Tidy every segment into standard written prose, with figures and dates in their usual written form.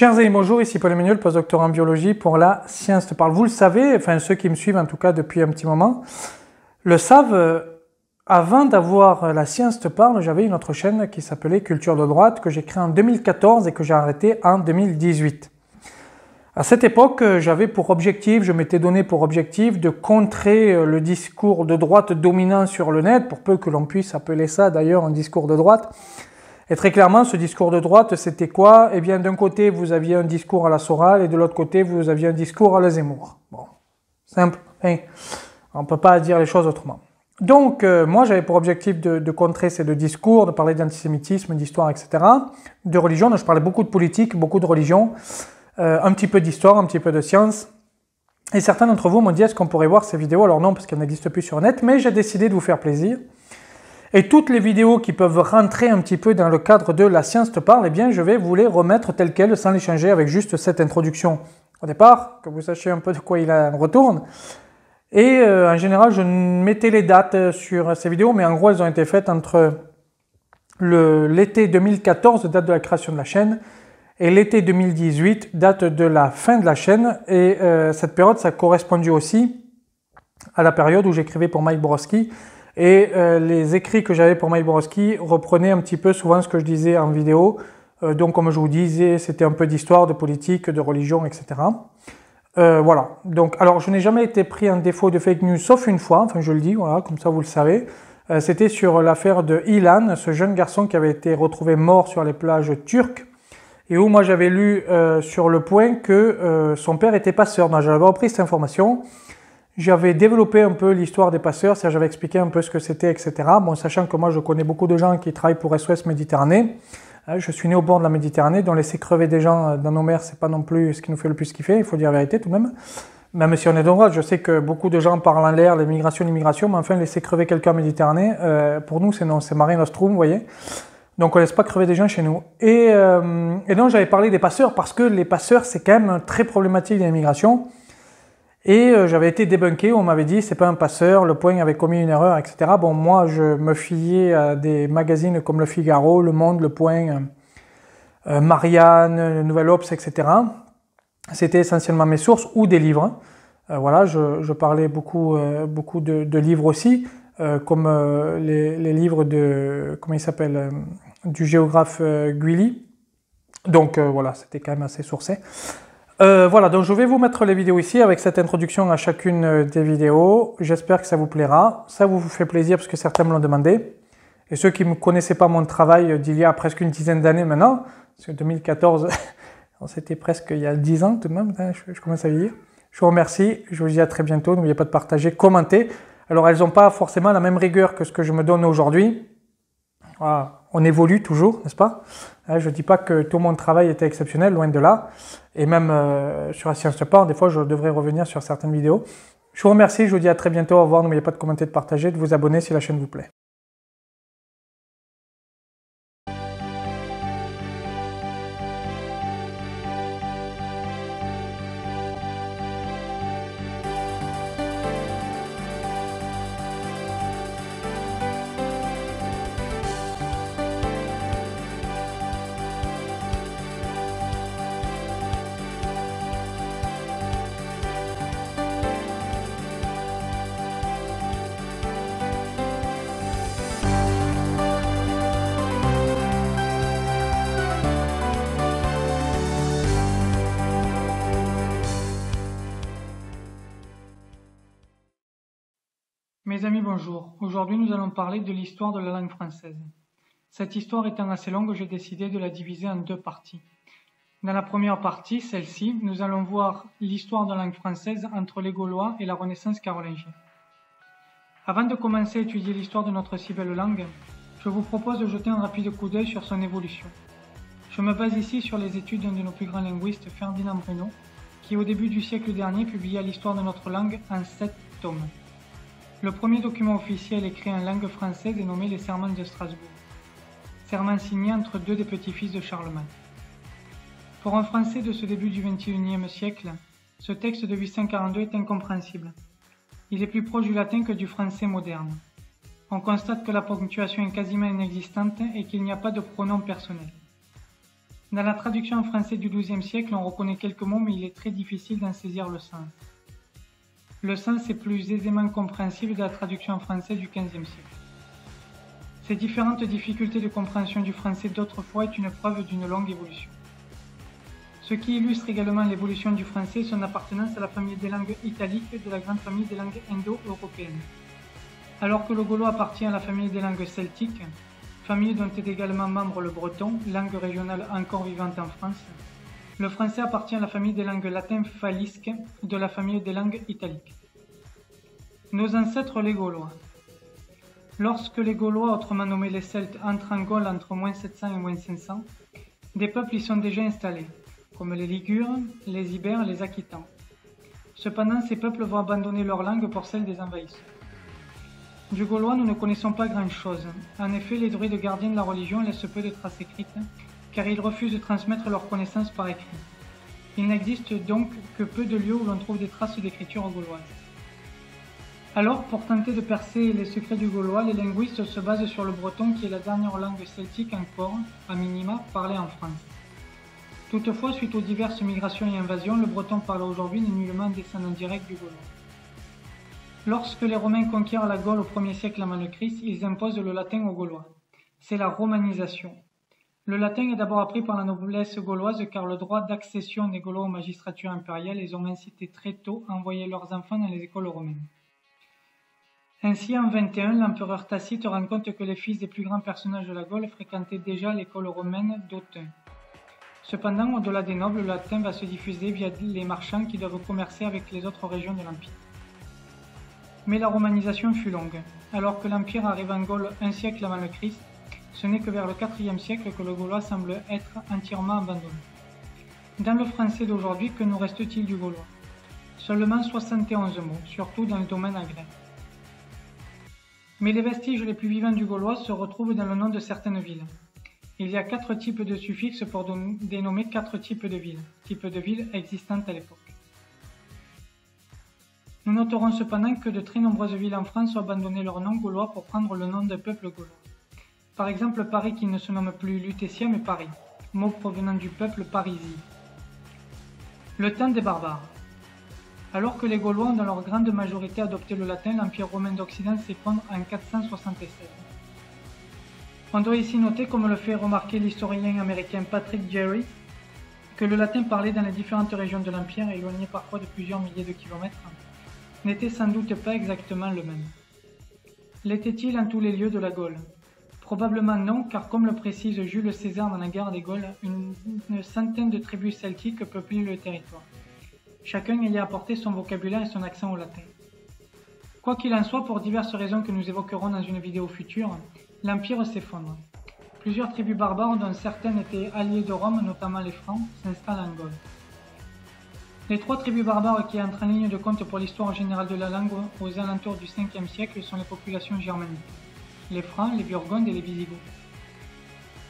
Chers amis, bonjour, ici Paul Emmanuel, postdoctorat en biologie pour la Science te parle. Vous le savez, enfin ceux qui me suivent en tout cas depuis un petit moment, le savent, avant d'avoir la Science te parle, j'avais une autre chaîne qui s'appelait Culture de droite, que j'ai créée en 2014 et que j'ai arrêtée en 2018. À cette époque, j'avais pour objectif, je m'étais donné pour objectif de contrer le discours de droite dominant sur le net, pour peu que l'on puisse appeler ça d'ailleurs un discours de droite. Et très clairement, ce discours de droite, c'était quoi? Eh bien, d'un côté, vous aviez un discours à la Soral et de l'autre côté, vous aviez un discours à la Zemmour. Bon, simple, hein, on ne peut pas dire les choses autrement. Donc, moi, j'avais pour objectif de contrer ces deux discours, de parler d'antisémitisme, d'histoire, etc., de religion. Donc, je parlais beaucoup de politique, beaucoup de religion, un petit peu d'histoire, un petit peu de science. Et certains d'entre vous m'ont dit, est-ce qu'on pourrait voir ces vidéos? Alors non, parce qu'elles n'existent plus sur Net, mais j'ai décidé de vous faire plaisir. Et toutes les vidéos qui peuvent rentrer un petit peu dans le cadre de la Science te parle, eh bien, je vais vous les remettre telles quelles, sans les changer, avec juste cette introduction au départ, que vous sachiez un peu de quoi il en retourne. Et en général, je mettais les dates sur ces vidéos, mais en gros, elles ont été faites entre l'été 2014, date de la création de la chaîne, et l'été 2018, date de la fin de la chaîne. Et cette période, ça correspondait aussi à la période où j'écrivais pour Mike Borowski. Et les écrits que j'avais pour Mike Borowski reprenaient un petit peu souvent ce que je disais en vidéo. Donc, comme je vous disais, c'était un peu d'histoire, de politique, de religion, etc. Voilà. Donc, alors, je n'ai jamais été pris en défaut de fake news, sauf une fois, enfin, je le dis, voilà, comme ça vous le savez. C'était sur l'affaire de Ilan, ce jeune garçon qui avait été retrouvé mort sur les plages turques. Et où moi j'avais lu sur Le Point que son père était passeur. Donc, j'avais repris cette information. J'avais développé un peu l'histoire des passeurs, c'est-à-dire j'avais expliqué un peu ce que c'était, etc. Bon, sachant que moi je connais beaucoup de gens qui travaillent pour SOS Méditerranée. Je suis né au bord de la Méditerranée, donc laisser crever des gens dans nos mers, c'est pas non plus ce qui nous fait le plus kiffer, il faut dire la vérité tout de même. Même si on est de droite, je sais que beaucoup de gens parlent en l'air, l'immigration, mais enfin laisser crever quelqu'un en Méditerranée, pour nous c'est non, c'est Mare Nostrum, vous voyez. Donc on laisse pas crever des gens chez nous. Et donc j'avais parlé des passeurs, parce que les passeurs c'est quand même très problématique de l'immigration. Et j'avais été débunké, on m'avait dit c'est pas un passeur, Le Point avait commis une erreur, etc. Bon, moi je me fiais à des magazines comme Le Figaro, Le Monde, Le Point, Marianne, Le Nouvel Obs, etc. C'était essentiellement mes sources ou des livres. Voilà, je parlais beaucoup de livres aussi, comme les livres de, comment il s'appelle, du géographe Guilly. Donc voilà, c'était quand même assez sourcé. Voilà, donc je vais vous mettre les vidéos ici avec cette introduction à chacune des vidéos. J'espère que ça vous plaira. Ça vous fait plaisir parce que certains me l'ont demandé. Et ceux qui ne connaissaient pas mon travail d'il y a presque une dizaine d'années maintenant, parce que 2014, c'était presque il y a 10 ans tout de même, je commence à vieillir. Je vous remercie, je vous dis à très bientôt. N'oubliez pas de partager, commenter. Alors elles n'ont pas forcément la même rigueur que ce que je me donne aujourd'hui. Voilà. On évolue toujours, n'est-ce pas? Je ne dis pas que tout mon travail était exceptionnel, loin de là. Et même sur la Science te parle, des fois, je devrais revenir sur certaines vidéos. Je vous remercie, je vous dis à très bientôt. Au revoir. N'oubliez pas de commenter, de partager, de vous abonner si la chaîne vous plaît. Mes amis, bonjour. Aujourd'hui, nous allons parler de l'histoire de la langue française. Cette histoire étant assez longue, j'ai décidé de la diviser en deux parties. Dans la première partie, celle-ci, nous allons voir l'histoire de la langue française entre les Gaulois et la Renaissance carolingienne. Avant de commencer à étudier l'histoire de notre si belle langue, je vous propose de jeter un rapide coup d'œil sur son évolution. Je me base ici sur les études d'un de nos plus grands linguistes, Ferdinand Bruno, qui au début du siècle dernier publia l'histoire de notre langue en 7 tomes. Le premier document officiel écrit en langue française est nommé les Sermons de Strasbourg, serment signé entre deux des petits-fils de Charlemagne. Pour un Français de ce début du XXIe siècle, ce texte de 842 est incompréhensible. Il est plus proche du latin que du français moderne. On constate que la ponctuation est quasiment inexistante et qu'il n'y a pas de pronom personnel. Dans la traduction en français du XIIe siècle, on reconnaît quelques mots, mais il est très difficile d'en saisir le sens. Le sens est plus aisément compréhensible de la traduction en français du XVe siècle. Ces différentes difficultés de compréhension du français d'autrefois est une preuve d'une longue évolution. Ce qui illustre également l'évolution du français est son appartenance à la famille des langues italiques de la grande famille des langues indo-européennes. Alors que le gaulois appartient à la famille des langues celtiques, famille dont est également membre le breton, langue régionale encore vivante en France, le français appartient à la famille des langues latin-falisques de la famille des langues italiques. Nos ancêtres les Gaulois. Lorsque les Gaulois, autrement nommés les Celtes, entrent en Gaule entre -700 et -500, des peuples y sont déjà installés, comme les Ligures, les Ibères et les Aquitans. Cependant, ces peuples vont abandonner leur langue pour celle des envahisseurs. Du gaulois, nous ne connaissons pas grand-chose. En effet, les druides gardiens de la religion laissent peu de traces écrites, car ils refusent de transmettre leurs connaissances par écrit. Il n'existe donc que peu de lieux où l'on trouve des traces d'écriture gauloise. Alors, pour tenter de percer les secrets du gaulois, les linguistes se basent sur le breton qui est la dernière langue celtique encore, à minima, parlée en France. Toutefois, suite aux diverses migrations et invasions, le breton parlé aujourd'hui n'est nullement un descendant direct du gaulois. Lorsque les Romains conquièrent la Gaule au 1er siècle avant le Christ, ils imposent le latin aux Gaulois. C'est la romanisation. Le latin est d'abord appris par la noblesse gauloise car le droit d'accession des Gaulois aux magistratures impériales les ont incités très tôt à envoyer leurs enfants dans les écoles romaines. Ainsi, en 21, l'empereur Tacite rend compte que les fils des plus grands personnages de la Gaule fréquentaient déjà l'école romaine d'Autun. Cependant, au-delà des nobles, le latin va se diffuser via les marchands qui doivent commercer avec les autres régions de l'Empire. Mais la romanisation fut longue. Alors que l'Empire arrive en Gaule un siècle avant le Christ, ce n'est que vers le IVe siècle que le gaulois semble être entièrement abandonné. Dans le français d'aujourd'hui, que nous reste-t-il du gaulois? Seulement 71 mots, surtout dans le domaine agraire. Mais les vestiges les plus vivants du gaulois se retrouvent dans le nom de certaines villes. Il y a 4 types de suffixes pour dénommer 4 types de villes existantes à l'époque. Nous noterons cependant que de très nombreuses villes en France ont abandonné leur nom gaulois pour prendre le nom d'un peuple gaulois. Par exemple Paris qui ne se nomme plus Lutétia mais Paris, mot provenant du peuple parisis. Le temps des barbares. Alors que les Gaulois ont dans leur grande majorité adopté le latin, l'Empire romain d'Occident s'effondre en 476. On doit ici noter, comme le fait remarquer l'historien américain Patrick Jerry, que le latin parlé dans les différentes régions de l'Empire, éloigné parfois de plusieurs milliers de kilomètres, n'était sans doute pas exactement le même. L'était-il en tous les lieux de la Gaule? Probablement non, car comme le précise Jules César dans la guerre des Gaules, une centaine de tribus celtiques peuplaient le territoire, chacun ayant apporté son vocabulaire et son accent au latin. Quoi qu'il en soit, pour diverses raisons que nous évoquerons dans une vidéo future, l'Empire s'effondre. Plusieurs tribus barbares, dont certaines étaient alliées de Rome, notamment les Francs, s'installent en Gaule. Les 3 tribus barbares qui entrent en ligne de compte pour l'histoire générale de la langue aux alentours du 5e siècle sont les populations germaniques, les Francs, les Burgondes et les Visigoths.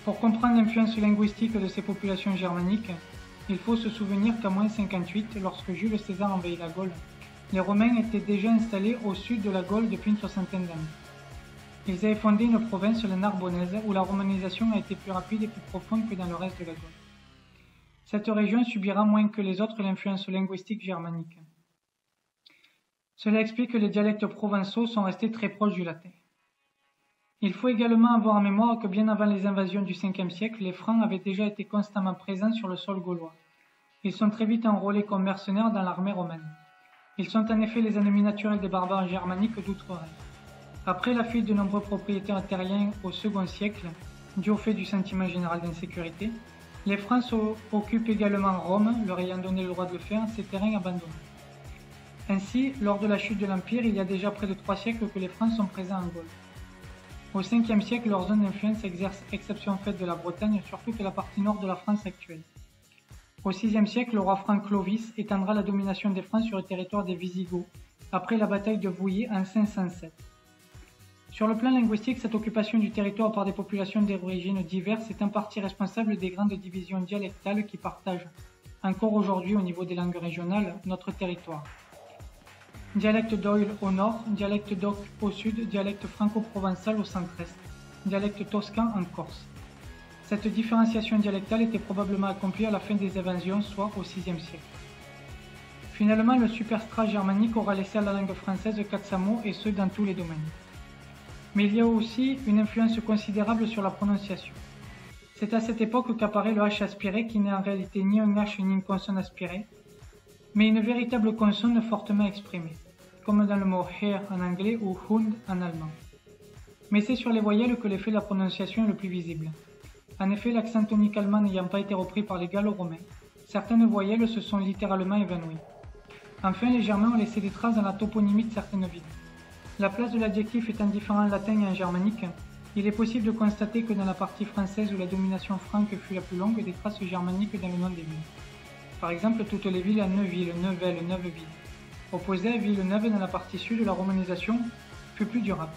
Pour comprendre l'influence linguistique de ces populations germaniques, il faut se souvenir qu'à -58, lorsque Jules César envahit la Gaule, les Romains étaient déjà installés au sud de la Gaule depuis une soixantaine d'années. Ils avaient fondé une province, la Narbonnaise, où la romanisation a été plus rapide et plus profonde que dans le reste de la Gaule. Cette région subira moins que les autres l'influence linguistique germanique. Cela explique que les dialectes provençaux sont restés très proches du latin. Il faut également avoir en mémoire que bien avant les invasions du 5e siècle, les Francs avaient déjà été constamment présents sur le sol gaulois. Ils sont très vite enrôlés comme mercenaires dans l'armée romaine. Ils sont en effet les ennemis naturels des barbares germaniques d'outre-Rhin. Après la fuite de nombreux propriétaires terriens au second siècle, dû au fait du sentiment général d'insécurité, les Francs occupent également Rome, leur ayant donné le droit de le faire, ces terrains abandonnés. Ainsi, lors de la chute de l'Empire, il y a déjà près de 3 siècles que les Francs sont présents en Gaule. Au 5e siècle, leur zone d'influence exerce, exception faite de la Bretagne, surtout que la partie nord de la France actuelle. Au 6e siècle, le roi franc Clovis étendra la domination des Francs sur le territoire des Visigoths, après la bataille de Vouillé en 507. Sur le plan linguistique, cette occupation du territoire par des populations d'origines diverses est en partie responsable des grandes divisions dialectales qui partagent, encore aujourd'hui au niveau des langues régionales, notre territoire. Dialecte d'Oïl au nord, dialecte d'Oc au sud, dialecte franco-provençal au centre-est, dialecte toscan en Corse. Cette différenciation dialectale était probablement accomplie à la fin des invasions, soit au VIe siècle. Finalement, le superstrat germanique aura laissé à la langue française 400 mots, et ce dans tous les domaines. Mais il y a aussi une influence considérable sur la prononciation. C'est à cette époque qu'apparaît le H aspiré qui n'est en réalité ni un H ni une consonne aspirée, mais une véritable consonne fortement exprimée, comme dans le mot hair en anglais ou Hund en allemand. Mais c'est sur les voyelles que l'effet de la prononciation est le plus visible. En effet, l'accent tonique allemand n'ayant pas été repris par les gallo-romains, certaines voyelles se sont littéralement évanouies. Enfin, les Germains ont laissé des traces dans la toponymie de certaines villes. La place de l'adjectif étant différent en latin et en germanique, il est possible de constater que dans la partie française où la domination franque fut la plus longue, des traces germaniques dans le nom des villes. Par exemple, toutes les villes à Neuville, Neuvelle, Neuveville. Opposé à Villeneuve dans la partie sud où la romanisation fut plus durable.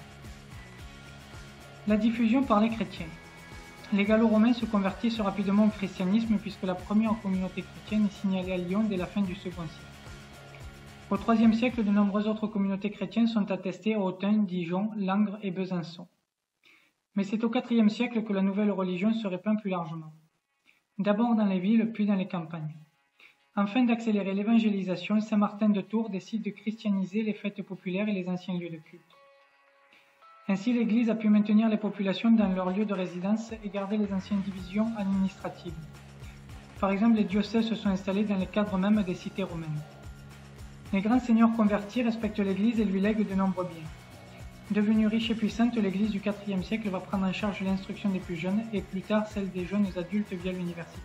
La diffusion par les chrétiens. Les Gallo-Romains se convertissent rapidement au christianisme puisque la première communauté chrétienne est signalée à Lyon dès la fin du second siècle. Au IIIe siècle, de nombreuses autres communautés chrétiennes sont attestées à Autun, Dijon, Langres et Besançon. Mais c'est au IVe siècle que la nouvelle religion se répand plus largement. D'abord dans les villes, puis dans les campagnes. Afin d'accélérer l'évangélisation, Saint Martin de Tours décide de christianiser les fêtes populaires et les anciens lieux de culte. Ainsi, l'Église a pu maintenir les populations dans leur lieu de résidence et garder les anciennes divisions administratives. Par exemple, les diocèses se sont installés dans les cadres même des cités romaines. Les grands seigneurs convertis respectent l'Église et lui lèguent de nombreux biens. Devenue riche et puissante, l'Église du IVe siècle va prendre en charge l'instruction des plus jeunes et plus tard celle des jeunes adultes via l'université.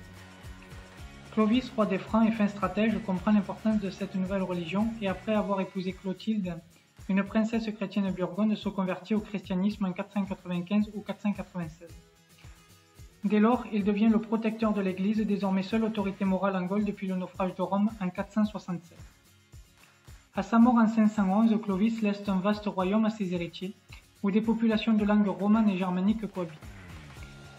Clovis, roi des Francs et fin stratège, comprend l'importance de cette nouvelle religion et après avoir épousé Clotilde, une princesse chrétienne burgonde, se convertit au christianisme en 495 ou 496. Dès lors, il devient le protecteur de l'Église, désormais seule autorité morale en Gaule depuis le naufrage de Rome en 467. À sa mort en 511, Clovis laisse un vaste royaume à ses héritiers, où des populations de langue romane et germanique cohabitent.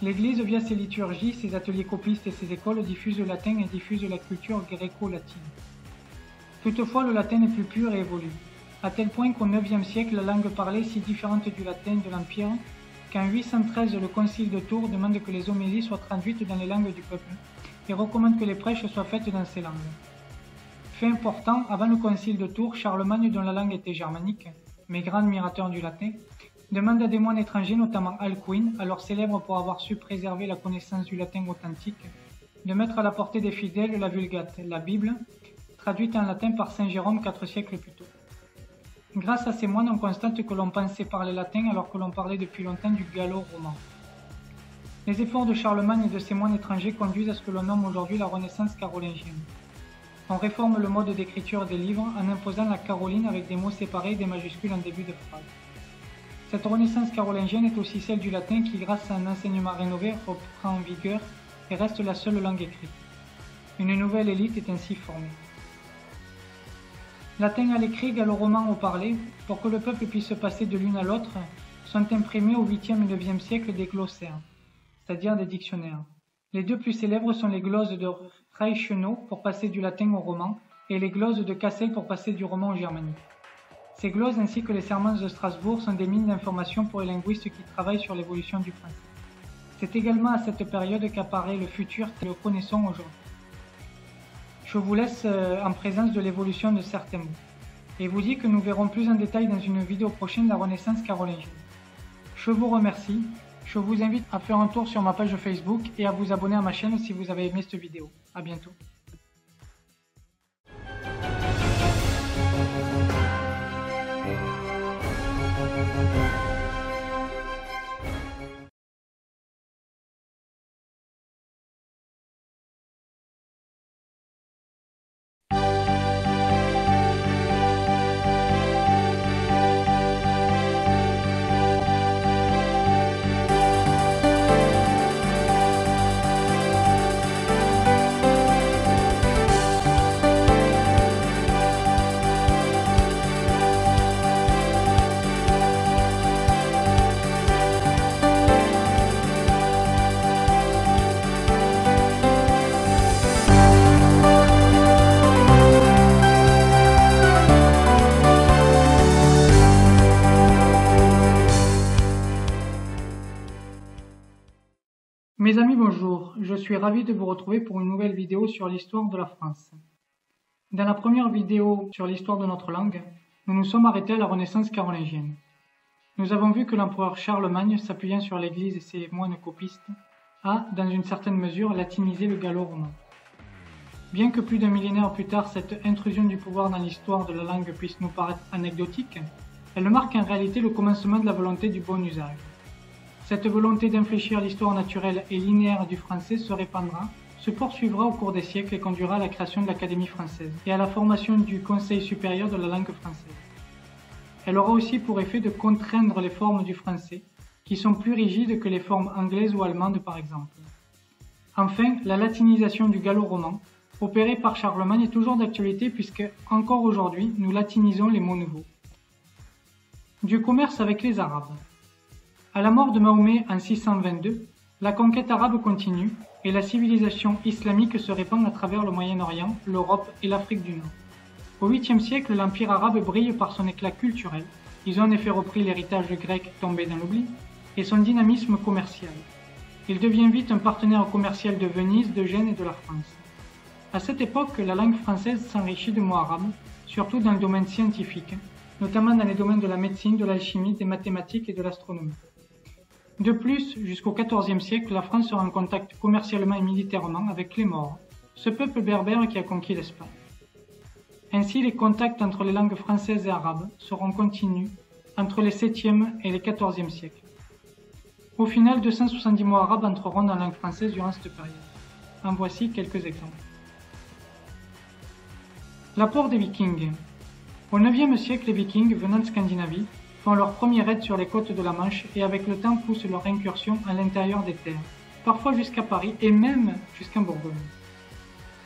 L'Église, via ses liturgies, ses ateliers copistes et ses écoles, diffuse le latin et diffuse la culture gréco-latine. Toutefois, le latin est plus pur et évolue, à tel point qu'au IXe siècle, la langue parlée est si différente du latin de l'Empire qu'en 813, le Concile de Tours demande que les homélies soient traduites dans les langues du peuple et recommande que les prêches soient faites dans ces langues. Fait important, avant le Concile de Tours, Charlemagne, dont la langue était germanique, mais grand admirateur du latin, demande à des moines étrangers, notamment Alcuin, alors célèbre pour avoir su préserver la connaissance du latin authentique, de mettre à la portée des fidèles la Vulgate, la Bible, traduite en latin par saint Jérôme 4 siècles plus tôt. Grâce à ces moines, on constate que l'on pensait parler latin alors que l'on parlait depuis longtemps du gallo-roman. Les efforts de Charlemagne et de ses moines étrangers conduisent à ce que l'on nomme aujourd'hui la Renaissance carolingienne. On réforme le mode d'écriture des livres en imposant la caroline avec des mots séparés et des majuscules en début de phrase. Cette Renaissance carolingienne est aussi celle du latin qui, grâce à un enseignement rénové, reprend en vigueur et reste la seule langue écrite. Une nouvelle élite est ainsi formée. Latin à l'écrit, gallo-roman au parlé, pour que le peuple puisse se passer de l'une à l'autre, sont imprimés au 8e et 9e siècle des glossaires, c'est-à-dire des dictionnaires. Les deux plus célèbres sont les glosses de Reichenau pour passer du latin au roman et les glosses de Cassel pour passer du roman au germanique. Ces glosses ainsi que les sermons de Strasbourg sont des mines d'informations pour les linguistes qui travaillent sur l'évolution du français. C'est également à cette période qu'apparaît le futur tel que le connaissons aujourd'hui. Je vous laisse en présence de l'évolution de certains mots et vous dis que nous verrons plus en détail dans une vidéo prochaine la Renaissance carolingienne. Je vous remercie. Je vous invite à faire un tour sur ma page Facebook et à vous abonner à ma chaîne si vous avez aimé cette vidéo. À bientôt. Mes amis, bonjour. Je suis ravi de vous retrouver pour une nouvelle vidéo sur l'histoire de la France. Dans la première vidéo sur l'histoire de notre langue, nous nous sommes arrêtés à la Renaissance carolingienne. Nous avons vu que l'empereur Charlemagne, s'appuyant sur l'Église et ses moines copistes, a, dans une certaine mesure, latinisé le gallo-romain. Bien que plus d'un millénaire plus tard, cette intrusion du pouvoir dans l'histoire de la langue puisse nous paraître anecdotique, elle marque en réalité le commencement de la volonté du bon usage. Cette volonté d'infléchir l'histoire naturelle et linéaire du français se répandra, se poursuivra au cours des siècles et conduira à la création de l'Académie française et à la formation du Conseil supérieur de la langue française. Elle aura aussi pour effet de contraindre les formes du français, qui sont plus rigides que les formes anglaises ou allemandes par exemple. Enfin, la latinisation du gallo-roman, opérée par Charlemagne, est toujours d'actualité puisque, encore aujourd'hui, nous latinisons les mots nouveaux. Du commerce avec les Arabes. À la mort de Mahomet en 622, la conquête arabe continue et la civilisation islamique se répand à travers le Moyen-Orient, l'Europe et l'Afrique du Nord. Au 8e siècle, l'Empire arabe brille par son éclat culturel. Ils ont en effet repris l'héritage grec tombé dans l'oubli et son dynamisme commercial. Il devient vite un partenaire commercial de Venise, de Gênes et de la France. À cette époque, la langue française s'enrichit de mots arabes, surtout dans le domaine scientifique, notamment dans les domaines de la médecine, de l'alchimie, des mathématiques et de l'astronomie. De plus, jusqu'au XIVe siècle, la France sera en contact commercialement et militairement avec les Maures, ce peuple berbère qui a conquis l'Espagne. Ainsi, les contacts entre les langues françaises et arabes seront continus entre les 7e et les 14e siècles. Au final, 270 mots arabes entreront dans la langue française durant cette période. En voici quelques exemples. L'apport des Vikings. Au 9e siècle, les Vikings, venant de Scandinavie, font leur premier raid sur les côtes de la Manche et avec le temps poussent leur incursion à l'intérieur des terres, parfois jusqu'à Paris et même jusqu'en Bourgogne.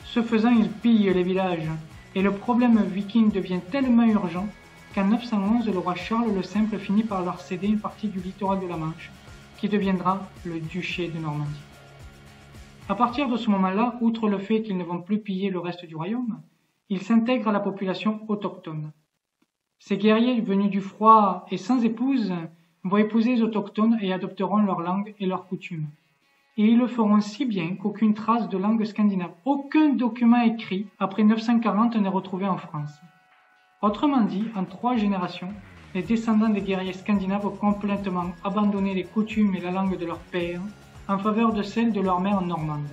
Ce faisant, ils pillent les villages et le problème viking devient tellement urgent qu'en 911, le roi Charles le Simple finit par leur céder une partie du littoral de la Manche, qui deviendra le duché de Normandie. À partir de ce moment-là, outre le fait qu'ils ne vont plus piller le reste du royaume, ils s'intègrent à la population autochtone. Ces guerriers venus du froid et sans épouse vont épouser les autochtones et adopteront leur langue et leurs coutumes. Et ils le feront si bien qu'aucune trace de langue scandinave, aucun document écrit après 940 n'est retrouvé en France. Autrement dit, en 3 générations, les descendants des guerriers scandinaves ont complètement abandonné les coutumes et la langue de leur père en faveur de celle de leur mère normande.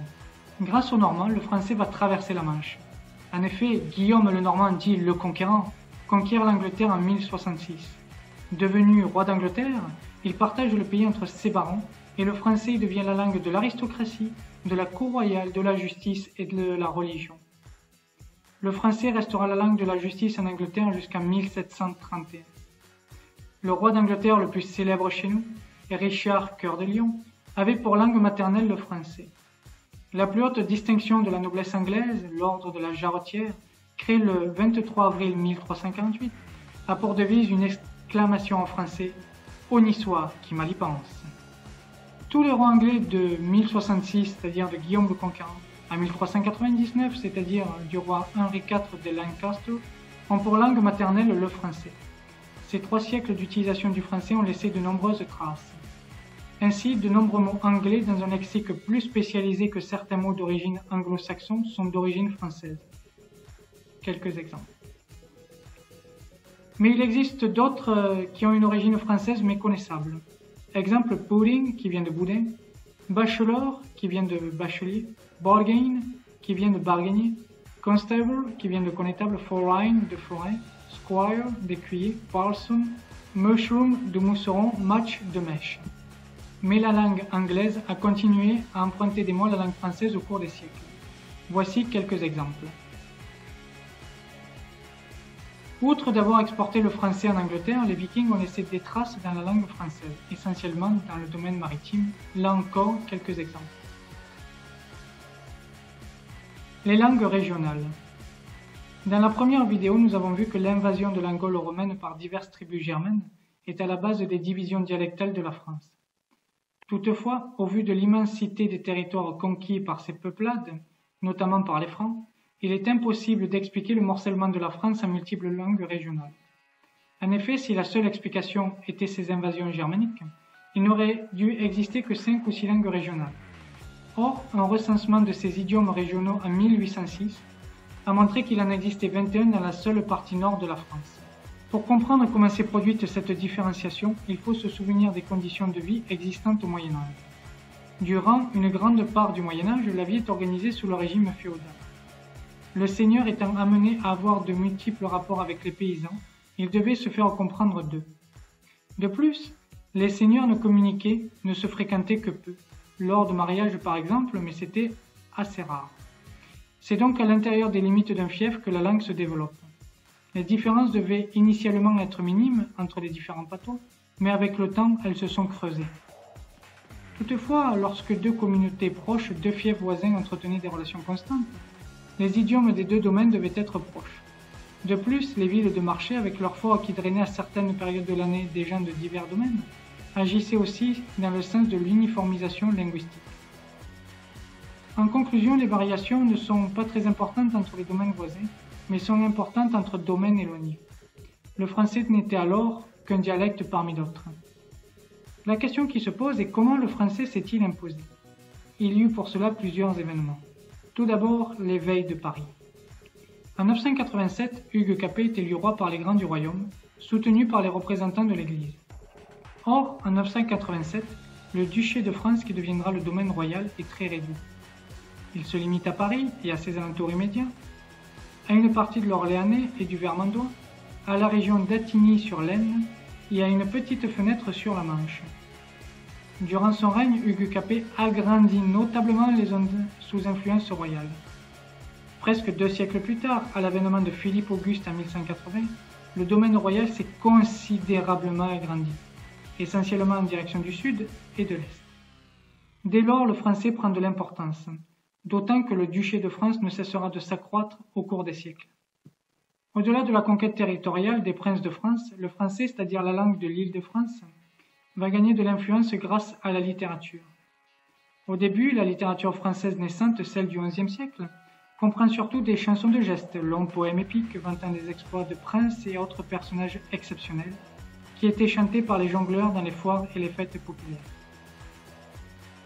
Grâce aux Normands, le français va traverser la Manche. En effet, Guillaume le Normand, dit le Conquérant, conquiert l'Angleterre en 1066. Devenu roi d'Angleterre, il partage le pays entre ses barons et le français devient la langue de l'aristocratie, de la cour royale, de la justice et de la religion. Le français restera la langue de la justice en Angleterre jusqu'en 1731. Le roi d'Angleterre le plus célèbre chez nous, Richard Cœur de Lion, avait pour langue maternelle le français. La plus haute distinction de la noblesse anglaise, l'ordre de la Jarretière, créé le 23 avril 1348, a pour devise une exclamation en français « Honni soit qui mal y pense ». Tous les rois anglais de 1066, c'est-à-dire de Guillaume le Conquérant, à 1399, c'est-à-dire du roi Henri IV de Lancaster, ont pour langue maternelle le français. Ces 3 siècles d'utilisation du français ont laissé de nombreuses traces. Ainsi, de nombreux mots anglais dans un lexique plus spécialisé que certains mots d'origine anglo-saxon sont d'origine française. Quelques exemples. Mais il existe d'autres qui ont une origine française méconnaissable. Exemple pudding qui vient de boudin, bachelor qui vient de bachelier, bargain qui vient de bargainier, constable qui vient de connétable, forain de forain, squire d'écuyer, parson, mushroom de mousseron, match de mèche. Mais la langue anglaise a continué à emprunter des mots à la langue française au cours des siècles. Voici quelques exemples. Outre d'avoir exporté le français en Angleterre, les Vikings ont laissé des traces dans la langue française, essentiellement dans le domaine maritime. Là encore, quelques exemples. Les langues régionales. Dans la première vidéo, nous avons vu que l'invasion de l'Angole romaine par diverses tribus germaines est à la base des divisions dialectales de la France. Toutefois, au vu de l'immensité des territoires conquis par ces peuplades, notamment par les Francs, il est impossible d'expliquer le morcellement de la France en multiples langues régionales. En effet, si la seule explication était ces invasions germaniques, il n'aurait dû exister que 5 ou 6 langues régionales. Or, un recensement de ces idiomes régionaux en 1806 a montré qu'il en existait 21 dans la seule partie nord de la France. Pour comprendre comment s'est produite cette différenciation, il faut se souvenir des conditions de vie existantes au Moyen Âge. Durant une grande part du Moyen Âge, la vie est organisée sous le régime féodal. Le seigneur étant amené à avoir de multiples rapports avec les paysans, il devait se faire comprendre d'eux. De plus, les seigneurs ne communiquaient, ne se fréquentaient que peu, lors de mariages par exemple, mais c'était assez rare. C'est donc à l'intérieur des limites d'un fief que la langue se développe. Les différences devaient initialement être minimes entre les différents patois, mais avec le temps, elles se sont creusées. Toutefois, lorsque deux communautés proches, deux fiefs voisins entretenaient des relations constantes, les idiomes des deux domaines devaient être proches. De plus, les villes de marché, avec leurs forts qui drainaient à certaines périodes de l'année des gens de divers domaines, agissaient aussi dans le sens de l'uniformisation linguistique. En conclusion, les variations ne sont pas très importantes entre les domaines voisins, mais sont importantes entre domaines éloignés. Le français n'était alors qu'un dialecte parmi d'autres. La question qui se pose est comment le français s'est-il imposé? Il y eut pour cela plusieurs événements. Tout d'abord, l'éveil de Paris. En 987, Hugues Capet est élu roi par les grands du royaume, soutenu par les représentants de l'Église. Or, en 987, le duché de France, qui deviendra le domaine royal, est très réduit. Il se limite à Paris et à ses alentours immédiats, à une partie de l'Orléanais et du Vermandois, à la région d'Attigny-sur-l'Aisne et à une petite fenêtre sur la Manche. Durant son règne, Hugues Capet agrandit notablement les zones sous influence royale. Presque 2 siècles plus tard, à l'avènement de Philippe Auguste en 1180, le domaine royal s'est considérablement agrandi, essentiellement en direction du sud et de l'est. Dès lors, le français prend de l'importance, d'autant que le duché de France ne cessera de s'accroître au cours des siècles. Au-delà de la conquête territoriale des princes de France, le français, c'est-à-dire la langue de l'Île-de-France, va gagner de l'influence grâce à la littérature. Au début, la littérature française naissante, celle du XIe siècle, comprend surtout des chansons de gestes, longs poèmes épiques vantant des exploits de princes et autres personnages exceptionnels, qui étaient chantés par les jongleurs dans les foires et les fêtes populaires.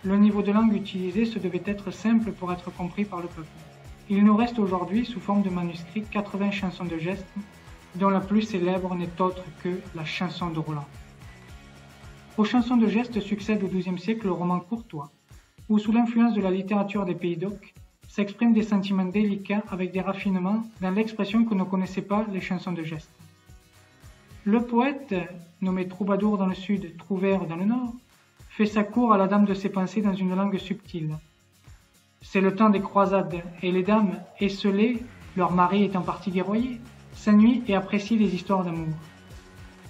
Le niveau de langue utilisé se devait être simple pour être compris par le peuple. Il nous reste aujourd'hui, sous forme de manuscrits, 80 chansons de gestes, dont la plus célèbre n'est autre que la chanson de Roland. Aux chansons de gestes succède au XIIe siècle le roman courtois, où sous l'influence de la littérature des Pays d'Oc, s'expriment des sentiments délicats avec des raffinements dans l'expression que ne connaissaient pas les chansons de gestes. Le poète, nommé troubadour dans le sud, trouvère dans le nord, fait sa cour à la dame de ses pensées dans une langue subtile. C'est le temps des croisades, et les dames, esselées, leur mari étant parti guerroyer, s'ennuient et apprécient les histoires d'amour.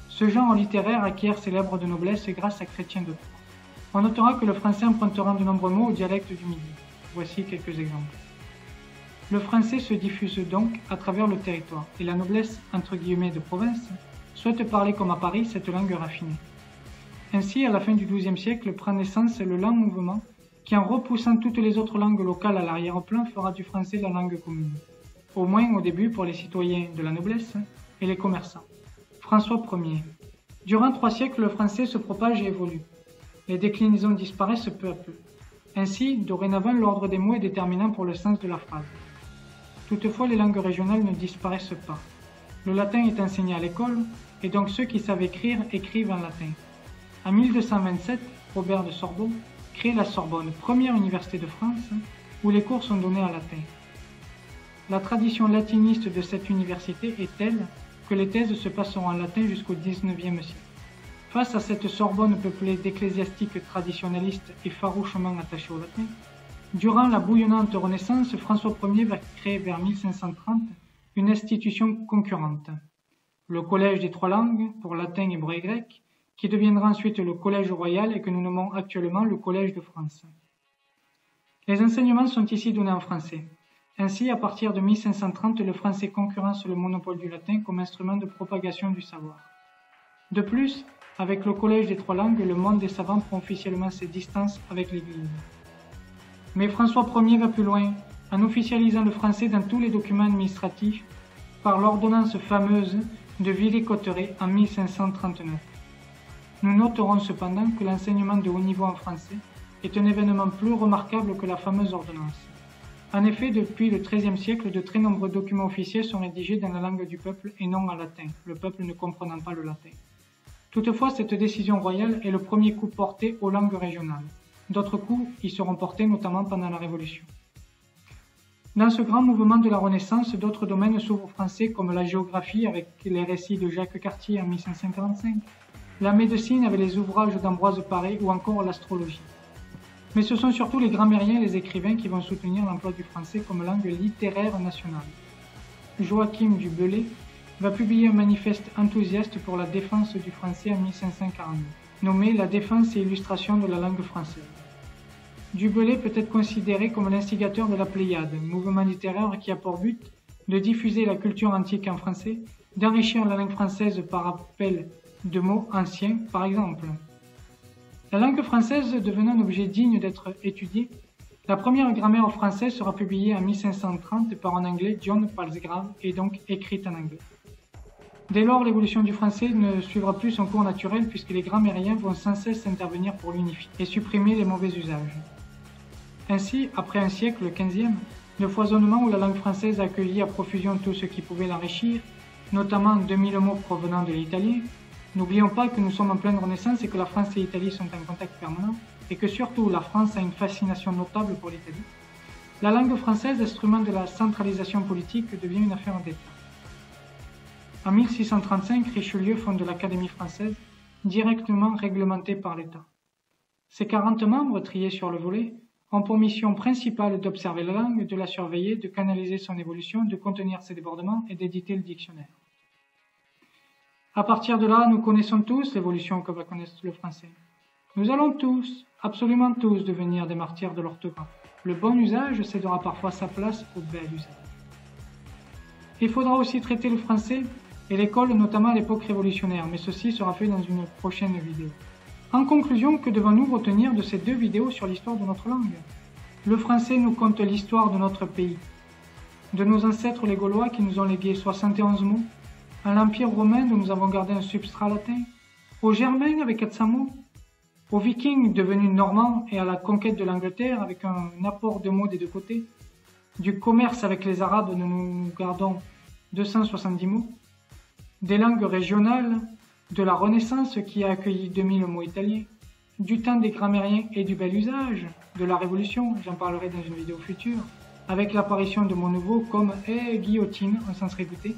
Ce genre littéraire acquiert ses lèvres de noblesse grâce à Chrétien de Troyes. On notera que le français empruntera de nombreux mots au dialecte du Midi. Voici quelques exemples. Le français se diffuse donc à travers le territoire, et la noblesse entre guillemets de province souhaite parler comme à Paris cette langue raffinée. Ainsi, à la fin du XIIe siècle, prend naissance le lent mouvement qui, en repoussant toutes les autres langues locales à l'arrière-plan, fera du français la langue commune. Au moins au début pour les citoyens de la noblesse et les commerçants. François Ier. Durant 3 siècles, le français se propage et évolue. Les déclinaisons disparaissent peu à peu. Ainsi, dorénavant, l'ordre des mots est déterminant pour le sens de la phrase. Toutefois, les langues régionales ne disparaissent pas. Le latin est enseigné à l'école, et donc ceux qui savent écrire écrivent en latin. En 1227, Robert de Sorbonne crée la Sorbonne, première université de France, où les cours sont donnés en latin. La tradition latiniste de cette université est telle que les thèses se passeront en latin jusqu'au XIXe siècle. Face à cette Sorbonne peuplée d'ecclésiastiques traditionnalistes et farouchement attachés au latin, durant la bouillonnante Renaissance, François Ier va créer vers 1530 une institution concurrente, le Collège des 3 langues, pour latin, hébreu et grec, qui deviendra ensuite le Collège royal et que nous nommons actuellement le Collège de France. Les enseignements sont ici donnés en français. Ainsi, à partir de 1530, le français concurrence le monopole du latin comme instrument de propagation du savoir. De plus, avec le Collège des 3 langues, le monde des savants prend officiellement ses distances avec l'Église. Mais François Ier va plus loin, en officialisant le français dans tous les documents administratifs par l'ordonnance fameuse de Villers-Cotterêts en 1539. Nous noterons cependant que l'enseignement de haut niveau en français est un événement plus remarquable que la fameuse ordonnance. En effet, depuis le XIIIe siècle, de très nombreux documents officiels sont rédigés dans la langue du peuple et non en latin, le peuple ne comprenant pas le latin. Toutefois, cette décision royale est le premier coup porté aux langues régionales. D'autres coups y seront portés notamment pendant la Révolution. Dans ce grand mouvement de la Renaissance, d'autres domaines s'ouvrent aux Français comme la géographie avec les récits de Jacques Cartier en 1545, la médecine avec les ouvrages d'Ambroise Paré ou encore l'astrologie. Mais ce sont surtout les grammairiens et les écrivains qui vont soutenir l'emploi du français comme langue littéraire nationale. Joachim du Bellay va publier un manifeste enthousiaste pour la défense du français en 1549, nommé « La défense et illustration de la langue française ». Du Bellay peut être considéré comme l'instigateur de la Pléiade, mouvement littéraire qui a pour but de diffuser la culture antique en français, d'enrichir la langue française par rappel de mots anciens, par exemple. La langue française devenant un objet digne d'être étudié, la première grammaire française sera publiée en 1530 par un Anglais, John Palsgrave, et donc écrite en anglais. Dès lors, l'évolution du français ne suivra plus son cours naturel puisque les grammairiens vont sans cesse intervenir pour l'unifier et supprimer les mauvais usages. Ainsi, après un siècle, le XVe, de foisonnement où la langue française a accueilli à profusion tout ce qui pouvait l'enrichir, notamment 2000 mots provenant de l'italien, n'oublions pas que nous sommes en pleine Renaissance et que la France et l'Italie sont en contact permanent, et que surtout la France a une fascination notable pour l'Italie. La langue française, instrument de la centralisation politique, devient une affaire d'État. En 1635, Richelieu fonde l'Académie française, directement réglementée par l'État. Ses 40 membres, triés sur le volet, ont pour mission principale d'observer la langue, de la surveiller, de canaliser son évolution, de contenir ses débordements et d'éditer le dictionnaire. À partir de là, nous connaissons tous l'évolution que va connaître le français. Nous allons tous, absolument tous, devenir des martyrs de l'orthographe. Le bon usage cédera parfois sa place au bel usage. Il faudra aussi traiter le français et l'école, notamment à l'époque révolutionnaire, mais ceci sera fait dans une prochaine vidéo. En conclusion, que devons-nous retenir de ces deux vidéos sur l'histoire de notre langue? Le français nous conte l'histoire de notre pays, de nos ancêtres les Gaulois qui nous ont légué 71 mots, à l'Empire romain dont nous avons gardé un substrat latin, aux Germains avec 400 mots, aux Vikings devenus normands et à la conquête de l'Angleterre avec un apport de mots des deux côtés, du commerce avec les Arabes dont nous gardons 270 mots, des langues régionales, de la Renaissance qui a accueilli 2000 mots italiens, du temps des grammairiens et du bel usage, de la Révolution, j'en parlerai dans une vidéo future, avec l'apparition de mots nouveaux comme guillotine, on s'en serait douté,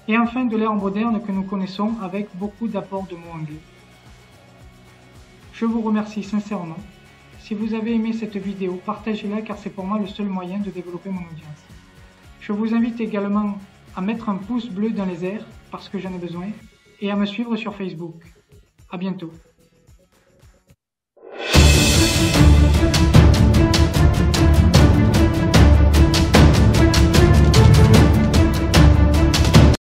et enfin de l'ère moderne que nous connaissons avec beaucoup d'apports de mots anglais. Je vous remercie sincèrement. Si vous avez aimé cette vidéo, partagez-la car c'est pour moi le seul moyen de développer mon audience. Je vous invite également à mettre un pouce bleu dans les airs parce que j'en ai besoin et à me suivre sur Facebook. À bientôt.